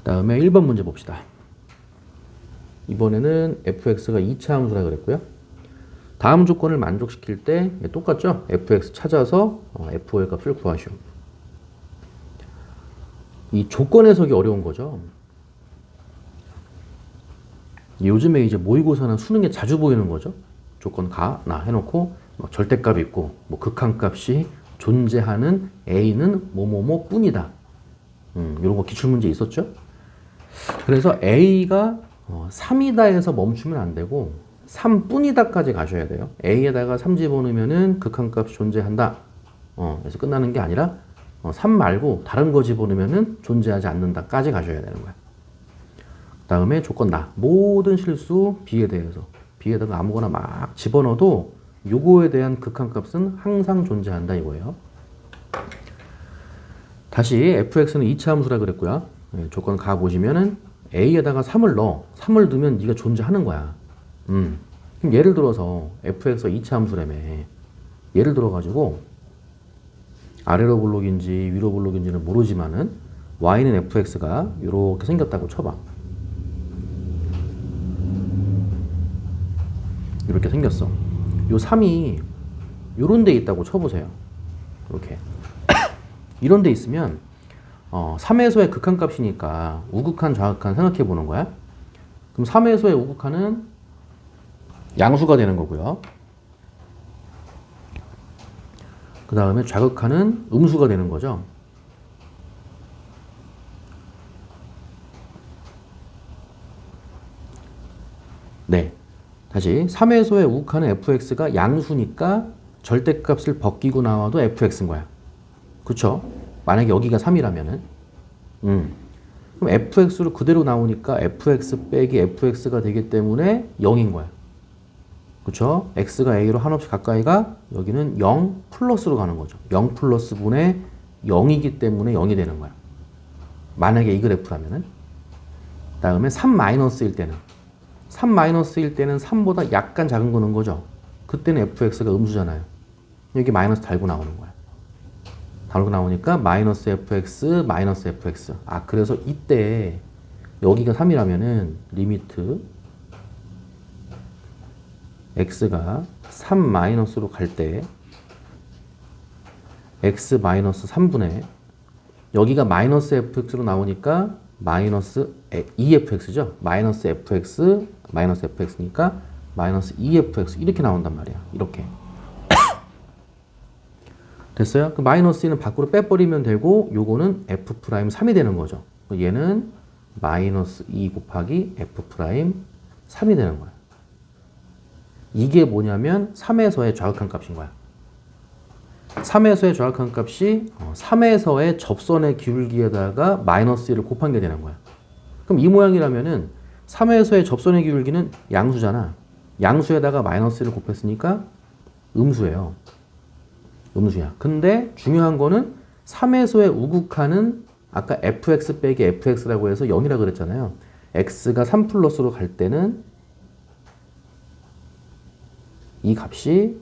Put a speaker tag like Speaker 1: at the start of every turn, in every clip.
Speaker 1: 다음에 1번 문제 봅시다. 이번에는 fx가 2차 함수라 그랬고요. 다음 조건을 만족시킬 때 똑같죠? fx 찾아서 fy의 값을 구하시오. 이 조건 해석이 어려운 거죠. 요즘에 이제 모의고사나 수능에 자주 보이는 거죠. 조건 가, 나 해놓고 절대값 있고 극한값이 존재하는 a는 뭐뭐뭐 뿐이다. 이런 거 기출문제 있었죠. 그래서 a가 3이다 해서 멈추면 안 되고 3뿐이다까지 가셔야 돼요. a에다가 3 집어넣으면은 극한값이 존재한다. 그래서 끝나는 게 아니라 3 말고 다른 거 집어넣으면은 존재하지 않는다까지 가셔야 되는 거야. 다음에 조건 나. 모든 실수 b에 대해서 b에다가 아무거나 막 집어넣어도 요거에 대한 극한값은 항상 존재한다 이거예요. 다시 fx는 2차 함수라 그랬고요. 조건 가 보시면은 a에다가 3을 넣어. 3을 넣으면 네가 존재하는 거야. 그럼 예를 들어서 fx가 2차 함수라며. 예를 들어가지고 아래로 볼록인지 위로 볼록인지는 모르지만은 y는 fx가 이렇게 생겼다고 쳐봐. 이렇게 생겼어. 요 3이 요런 데 있다고 쳐보세요. 이렇게. 이런 데 있으면 3에서의 극한값이니까 우극한 좌극한 생각해 보는 거야. 그럼 3에서의 우극한은 양수가 되는 거고요. 그 다음에 좌극한은 음수가 되는 거죠. 네. 다시 3에서의 우극한은 fx가 양수니까 절대값을 벗기고 나와도 fx인 거야. 그쵸? 만약에 여기가 3이라면은 그럼 fx로 그대로 나오니까 fx 빼기 fx가 되기 때문에 0인 거야. 그쵸? x가 a로 한없이 가까이가 여기는 0 플러스로 가는 거죠. 0 플러스 분의 0이기 때문에 0이 되는 거야. 만약에 이 그래프라면은. 다음에 3 마이너스일 때는 3 마이너스일 때는 3보다 약간 작은 거는 거죠. 그때는 fx가 음수잖아요. 여기 마이너스 달고 나오는 거야. 달고 나오니까 마이너스 fx, 마이너스 fx. 그래서 이때 여기가 3이라면은 리미트 x가 3 마이너스로 갈 때 x 마이너스 3분의 여기가 마이너스 fx로 나오니까 마이너스 2fx죠. 마이너스 fx, 마이너스 fx니까 마이너스 2fx 이렇게 나온단 말이야. 이렇게. 됐어요? 그 마이너스 2는 밖으로 빼버리면 되고 요거는 f'3이 되는 거죠. 얘는 마이너스 2 곱하기 f'3이 되는 거야. 이게 뭐냐면 3에서의 좌극한 값인 거야. 3에서의 좌극한 값이 3에서의 접선의 기울기에다가 마이너스 1을 곱한 게 되는 거야. 그럼 이 모양이라면은 3에서의 접선의 기울기는 양수잖아. 양수에다가 마이너스 1을 곱했으니까 음수예요. 음수야. 근데 중요한 거는 3에서의 우극한은 아까 fx 빼기 fx라고 해서 0이라고 그랬잖아요. x가 3 플러스로 갈 때는 이 값이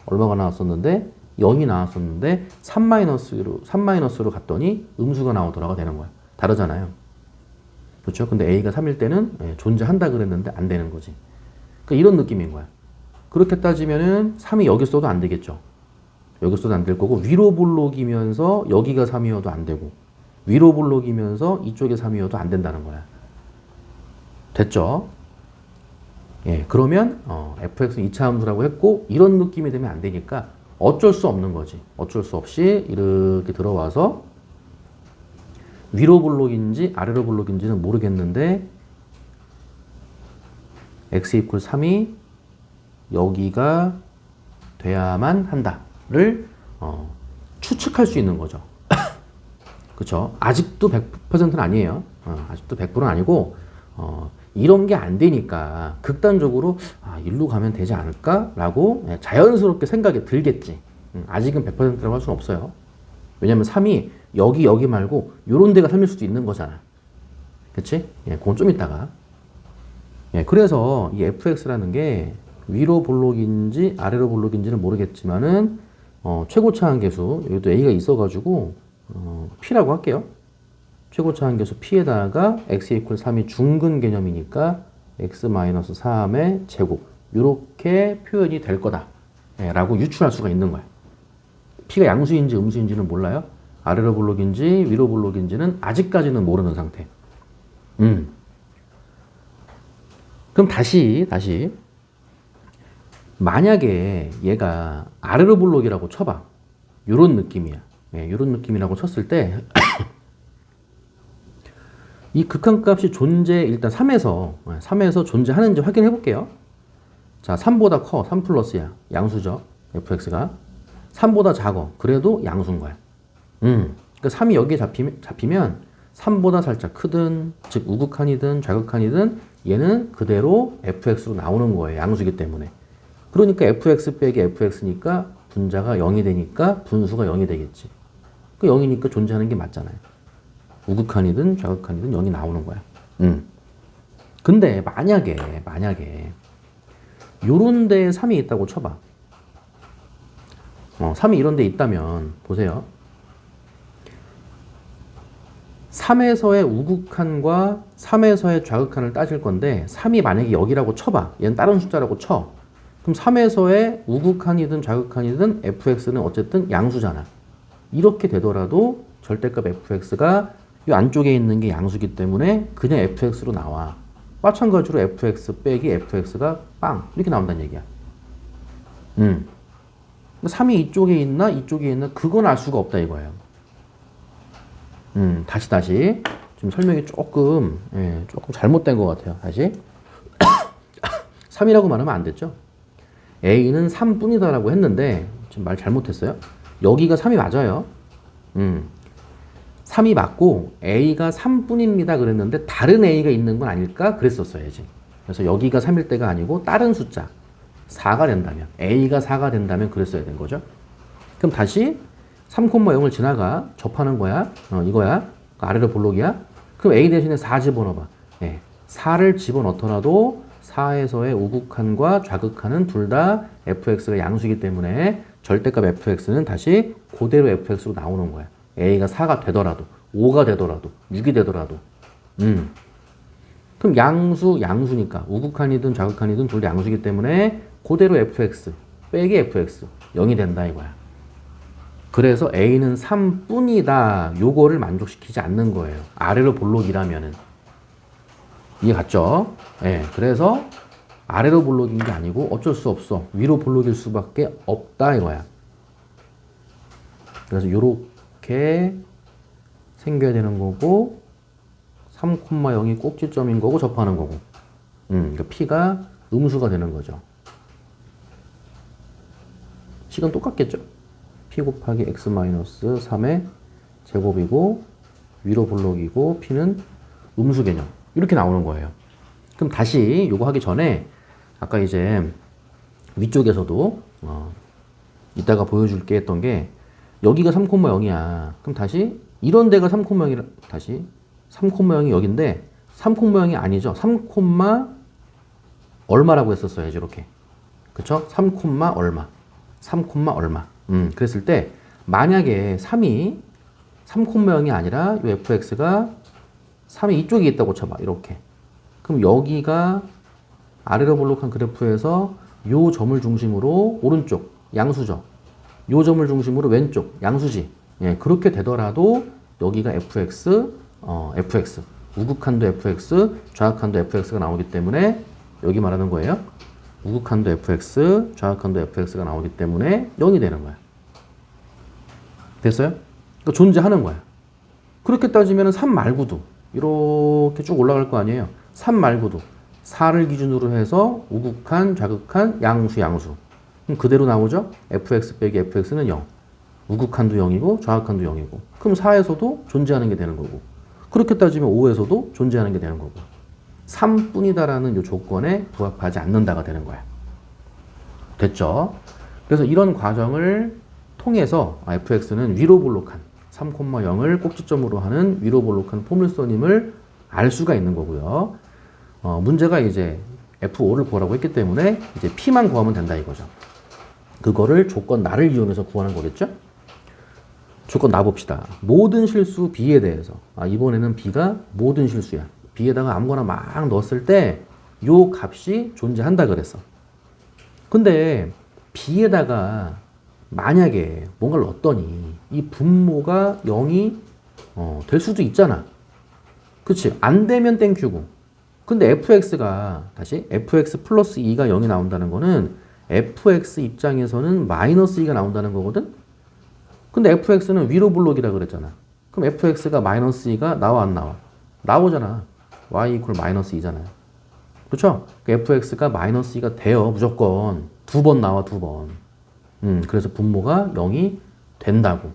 Speaker 1: 얼마가 나왔었는데 0이 나왔었는데 3 마이너스로 갔더니 음수가 나오더라가 되는 거야. 다르잖아요. 그렇죠? 근데 a가 3일 때는 존재한다 그랬는데 안 되는 거지. 그러니까 이런 느낌인 거야. 그렇게 따지면은 3이 여기 써도 안 되겠죠. 여기 써도 안 될 거고 위로 볼록이면서 여기가 3이어도 안 되고 위로 볼록이면서 이쪽에 3이어도 안 된다는 거야. 됐죠? 예, 그러면 fx는 2차 함수라고 했고 이런 느낌이 되면 안 되니까 어쩔 수 없는 거지. 어쩔 수 없이 이렇게 들어와서 위로 볼록인지 아래로 볼록인지는 모르겠는데 x 이퀄 3이 여기가 돼야만 한다를 추측할 수 있는 거죠. 그쵸? 아직도 100%는 아니에요. 아직도 100%는 아니고 이런 게 안 되니까 극단적으로 일로 가면 되지 않을까라고 자연스럽게 생각이 들겠지. 아직은 100%라고 할 수는 없어요. 왜냐면 3이 여기 말고 요런 데가 3일 수도 있는 거잖아. 그치? 그건 좀 이따가. 그래서 이 fx라는 게 위로 볼록인지 아래로 볼록인지는 모르겠지만은 최고차항 계수 여기도 a가 있어가지고 p라고 할게요. 최고차 한계수 p에다가 x 이퀄 3이 중근 개념이니까 x-3의 제곱 이렇게 표현이 될 거다 라고 유출할 수가 있는 거야. p가 양수인지 음수인지는 몰라요. 아래로 볼록인지 위로 볼록인지는 아직까지는 모르는 상태. 그럼 다시 만약에 얘가 아래로 볼록이라고 쳐봐. 요런 느낌이야. 요런 느낌이라고 쳤을 때 이 극한값이 일단 3에서 존재하는지 확인해 볼게요. 자, 3보다 커. 3 플러스야. 양수죠. fx가. 3보다 작어. 그래도 양수인 거야. 그러니까 3이 여기에 잡히면 3보다 살짝 크든, 즉 우극한이든 좌극한이든 얘는 그대로 fx로 나오는 거예요. 양수기 때문에. 그러니까 fx 빼기 fx니까 분자가 0이 되니까 분수가 0이 되겠지. 그 0이니까 존재하는 게 맞잖아요. 우극한이든 좌극한이든 0이 나오는 거야. 근데 만약에 요런 데에 3이 있다고 쳐봐. 3이 이런 데 있다면 보세요. 3에서의 우극한과 3에서의 좌극한을 따질 건데 3이 만약에 여기라고 쳐봐. 얘는 다른 숫자라고 쳐. 그럼 3에서의 우극한이든 좌극한이든 fx는 어쨌든 양수잖아. 이렇게 되더라도 절대값 fx가 이 안쪽에 있는 게 양수기 때문에 그냥 fx로 나와. 마찬가지로 fx 빼기 fx가 빵 이렇게 나온다는 얘기야. 3이 이쪽에 있나 이쪽에 있나 그건 알 수가 없다 이거예요. 다시 지금 설명이 조금 잘못된 것 같아요. 다시 3이라고 말하면 안 됐죠. A는 3뿐이다 라고 했는데 지금 말 잘못했어요. 여기가 3이 맞아요. 3이 맞고 A가 3뿐입니다 그랬는데 다른 A가 있는 건 아닐까 그랬었어야지. 그래서 여기가 3일 때가 아니고 다른 숫자 4가 된다면 A가 4가 된다면 그랬어야 된 거죠. 그럼 다시 3,0을 지나가 접하는 거야. 이거야. 아래로 볼록이야. 그럼 A 대신에 4 집어넣어봐. 4를 집어넣더라도 4에서의 우극한과 좌극한은 둘 다 fx가 양수이기 때문에 절대값 fx는 다시 그대로 fx로 나오는 거야. a가 4가 되더라도 5가 되더라도 6이 되더라도 그럼 양수니까 우극한이든 좌극한이든 둘 다 양수이기 때문에 그대로 fx 빼기 fx 0이 된다 이거야. 그래서 a는 3뿐이다 요거를 만족시키지 않는 거예요. 아래로 볼록이라면은. 이해 갔죠? 그래서 아래로 볼록인 게 아니고 어쩔 수 없어. 위로 볼록일 수밖에 없다 이거야. 그래서 요렇게 생겨야 되는 거고 3,0이 꼭지점인 거고 접하는 거고 그러니까 p가 음수가 되는 거죠. 식은 똑같겠죠? p 곱하기 x-3의 제곱이고 위로 볼록이고 p는 음수 개념 이렇게 나오는 거예요. 그럼 다시 요거 하기 전에 아까 이제 위쪽에서도 이따가 보여줄게 했던 게 여기가 3,0이야. 그럼 다시 이런 데가 3,0이라 다시 3,0이 여긴데 3,0이 아니죠. 3, 얼마라고 했었어야지 이렇게. 그쵸? 3, 얼마. 3, 얼마. 그랬을 때 만약에 3이 3,0이 아니라 이 fx가 3이 이쪽에 있다고 쳐봐. 이렇게. 그럼 여기가 아래로 볼록한 그래프에서 요 점을 중심으로 오른쪽 양수죠. 요 점을 중심으로 왼쪽 양수지. 그렇게 되더라도 여기가 fx 우극한도 fx 좌극한도 fx가 나오기 때문에 여기 말하는 거예요. 우극한도 fx 좌극한도 fx가 나오기 때문에 0이 되는 거야. 됐어요? 그러니까 존재하는 거야. 그렇게 따지면 3 말고도 이렇게 쭉 올라갈 거 아니에요. 3 말고도 4를 기준으로 해서 우극한, 좌극한, 양수. 그럼 그대로 나오죠? fx 빼기 fx는 0. 우극한도 0이고 좌극한도 0이고. 그럼 4에서도 존재하는 게 되는 거고. 그렇게 따지면 5에서도 존재하는 게 되는 거고. 3뿐이다라는 이 조건에 부합하지 않는다가 되는 거야. 됐죠? 그래서 이런 과정을 통해서 fx는 위로 볼록한 3,0을 꼭지점으로 하는 위로 볼록한 포물선임을 알 수가 있는 거고요. 문제가 이제 F5를 구하라고 했기 때문에 이제 P만 구하면 된다 이거죠. 그거를 조건 나를 이용해서 구하는 거겠죠? 조건 놔봅시다. 모든 실수 B에 대해서. 이번에는 B가 모든 실수야. B에다가 아무거나 막 넣었을 때 요 값이 존재한다 그랬어. 근데 B에다가 만약에 뭔가를 넣었더니 이 분모가 0이 될 수도 있잖아. 그치? 안 되면 땡큐고. 근데 fx가 다시 fx 플러스 2가 0이 나온다는 거는 fx 입장에서는 마이너스 2가 나온다는 거거든? 근데 fx는 위로 블록이라 그랬잖아. 그럼 fx가 마이너스 2가 나와 안 나와? 나오잖아. y 이퀄 마이너스 2잖아요. 그렇죠? fx가 마이너스 2가 돼요. 무조건. 두 번 나와, 두 번. 그래서 분모가 0이 된다고.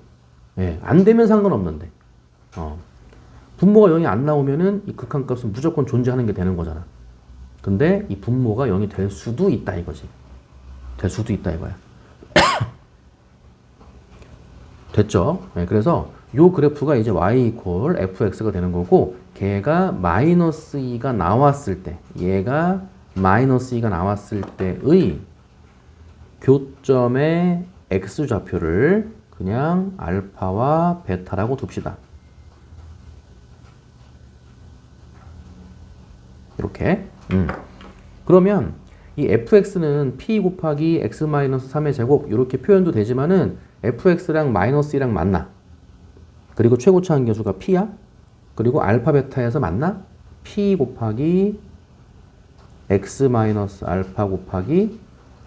Speaker 1: 예, 안 되면 상관없는데. 분모가 0이 안 나오면은 이 극한값은 무조건 존재하는 게 되는 거잖아. 근데 이 분모가 0이 될 수도 있다 이거지. 될 수도 있다 이거야. 됐죠? 네, 그래서 요 그래프가 이제 y 이퀄 fx가 되는 거고 걔가 마이너스 2가 나왔을 때 얘가 마이너스 2가 나왔을 때의 교점의 x좌표를 그냥 알파와 베타라고 둡시다. 이렇게. 그러면 이 fx는 p 곱하기 x-3의 제곱 이렇게 표현도 되지만은 fx랑 마이너스 1랑 만나. 그리고 최고차 함계수가 p야. 그리고 알파 베타에서 만나. p 곱하기 x-알파 곱하기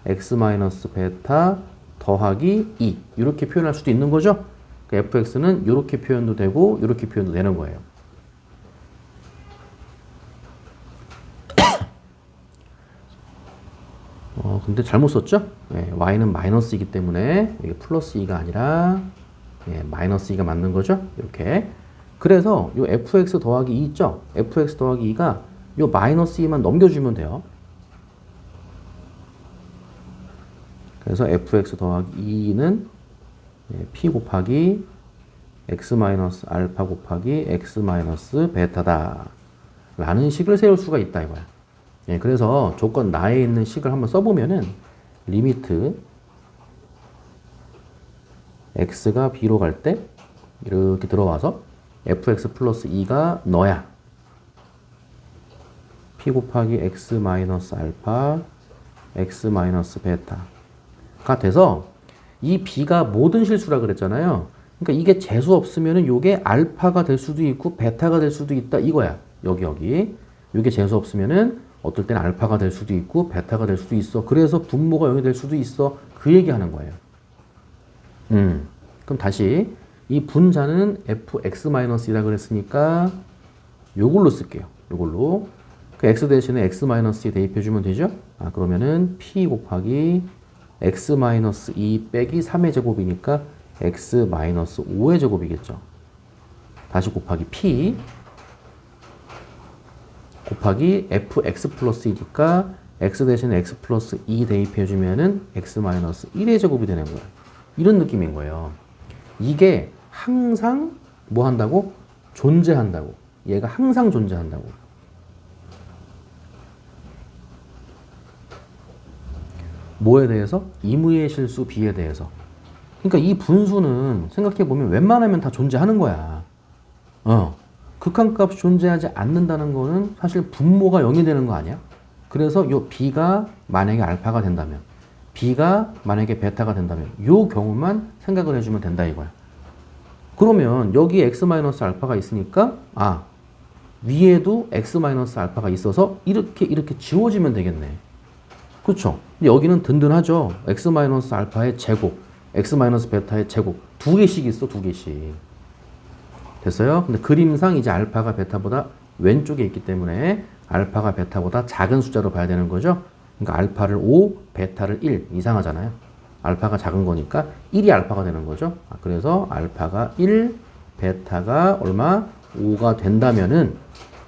Speaker 1: x-베타 더하기 2 이렇게 표현할 수도 있는 거죠. 그러니까 fx는 이렇게 표현도 되고 이렇게 표현도 되는 거예요. 근데 잘못 썼죠? 예, y는 마이너스이기 때문에 이게 플러스 2가 아니라 마이너스 2가 맞는 거죠? 이렇게. 그래서 요 fx 더하기 2 있죠? fx 더하기 2가 요 마이너스 2만 넘겨주면 돼요. 그래서 fx 더하기 2는 p 곱하기 x-알파 곱하기 x-베타다 라는 식을 세울 수가 있다 이거야. 예, 그래서 조건 나에 있는 식을 한번 써보면은 리미트 x가 b로 갈 때 이렇게 들어와서 fx 플러스 2가 너야. p 곱하기 x-알파 x-베타가 돼서 이 b가 모든 실수라 그랬잖아요. 그러니까 이게 재수 없으면은 요게 알파가 될 수도 있고 베타가 될 수도 있다 이거야. 여기 요게 재수 없으면은 어떨 때는 알파가 될 수도 있고 베타가 될 수도 있어. 그래서 분모가 0이 될 수도 있어. 그 얘기하는 거예요. 그럼 다시 이 분자는 fx-이라 그랬으니까 요걸로 쓸게요. 요걸로. 그 x 대신에 x-2 대입해주면 되죠? 그러면은 p 곱하기 x-2 빼기 3의 제곱이니까 x-5의 제곱이겠죠. 다시 곱하기 p 곱하기 fx 플러스 2니까 x 대신에 x 플러스 2 대입해주면은 x-1의 제곱이 되는 거예요. 이런 느낌인 거예요. 이게 항상 뭐 한다고? 존재한다고. 얘가 항상 존재한다고. 뭐에 대해서? 임의의 실수 B에 대해서. 그러니까 이 분수는 생각해보면 웬만하면 다 존재하는 거야. 극한값이 존재하지 않는다는 거는 사실 분모가 0이 되는 거 아니야? 그래서 요 B가 만약에 알파가 된다면, B가 만약에 베타가 된다면 요 경우만 생각을 해주면 된다 이거야. 그러면 여기 x-알파가 있으니까 위에도 x-알파가 있어서 이렇게 지워지면 되겠네. 그렇죠? 근데 여기는 든든하죠. x-알파의 제곱, x-베타의 제곱 두 개씩 있어, 두 개씩. 됐어요? 근데 그림상 이제 알파가 베타보다 왼쪽에 있기 때문에 알파가 베타보다 작은 숫자로 봐야 되는 거죠. 그러니까 알파를 5, 베타를 1 이상하잖아요. 알파가 작은 거니까 1이 알파가 되는 거죠. 그래서 알파가 1, 베타가 얼마? 5가 된다면은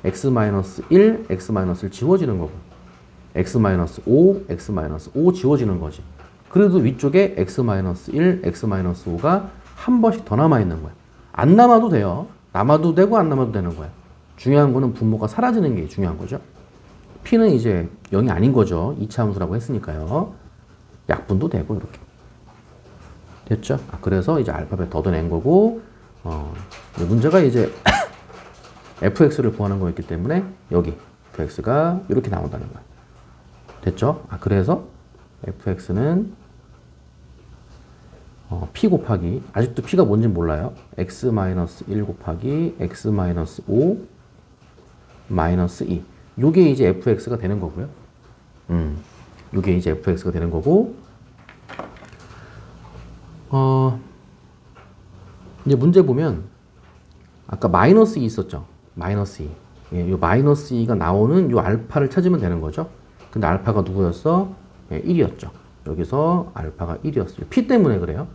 Speaker 1: x-1, x-1 지워지는 거고 x-5, x-5 지워지는 거지. 그래도 위쪽에 x-1, x-5가 한 번씩 더 남아있는 거야. 안 남아도 돼요. 남아도 되고 안 남아도 되는 거야. 중요한 거는 분모가 사라지는 게 중요한 거죠. P는 이제 0이 아닌 거죠. 2차 함수라고 했으니까요. 약분도 되고 이렇게. 됐죠? 그래서 이제 알파벳 걷어낸 거고, 문제가 이제 fx를 구하는 거였기 때문에 여기 fx가 이렇게 나온다는 거야. 됐죠? 그래서 fx는 p 곱하기, 아직도 p가 뭔지 몰라요. x-1 곱하기 x-5 마이너스 2. 요게 이제 fx가 되는 거고요. 요게 이제 fx가 되는 거고, 이제 문제 보면 아까 마이너스 2 있었죠. 마이너스 2. 요 마이너스 2가 나오는 요 알파를 찾으면 되는 거죠. 근데 알파가 누구였어? 1이었죠. 여기서 알파가 1이었어요. p 때문에 그래요.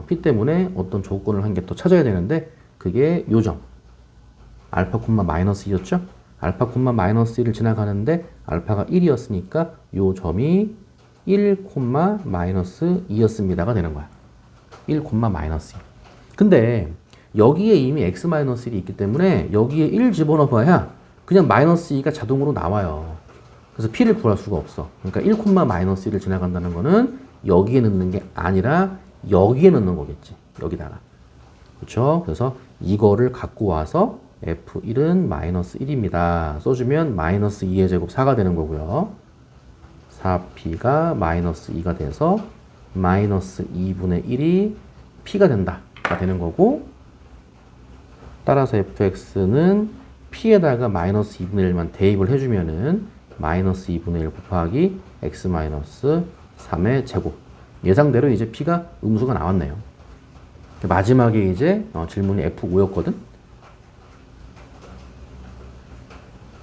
Speaker 1: p 때문에 어떤 조건을 한 개 더 찾아야 되는데 그게 요 점. 알파 콤마 마이너스 2였죠. 알파 콤마 마이너스 1을 지나가는데 알파가 1이었으니까 요 점이 1 콤마 마이너스 2였습니다가 되는 거야. 1 콤마 마이너스 2. 근데 여기에 이미 x 마이너스 1이 있기 때문에 여기에 1 집어넣어 봐야 그냥 마이너스 2가 자동으로 나와요. 그래서 p를 구할 수가 없어. 그러니까 1 콤마 마이너스 1을 지나간다는 거는 여기에 넣는 게 아니라 여기에 넣는 거겠지. 여기다가. 그렇죠? 그래서 이거를 갖고 와서 f1은 마이너스 1입니다. 써주면 마이너스 2의 제곱 4가 되는 거고요. 4p가 마이너스 2가 돼서 마이너스 2분의 1이 p가 된다가 되는 거고, 따라서 fx는 p에다가 마이너스 2분의 1만 대입을 해주면은 마이너스 2분의 1 곱하기 x 마이너스 3의 제곱. 예상대로 이제 p가 음수가 나왔네요. 마지막에 이제 질문이 f5였거든.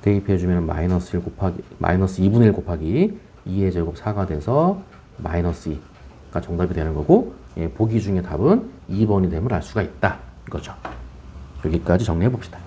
Speaker 1: 대입해주면 마이너스 1 곱하기 마이너스 2분의 1 곱하기 2의 제곱 4가 돼서 마이너스 2가 정답이 되는 거고, 보기 중에 답은 2번이 됨을 알 수가 있다 이거죠. 여기까지 정리해 봅시다.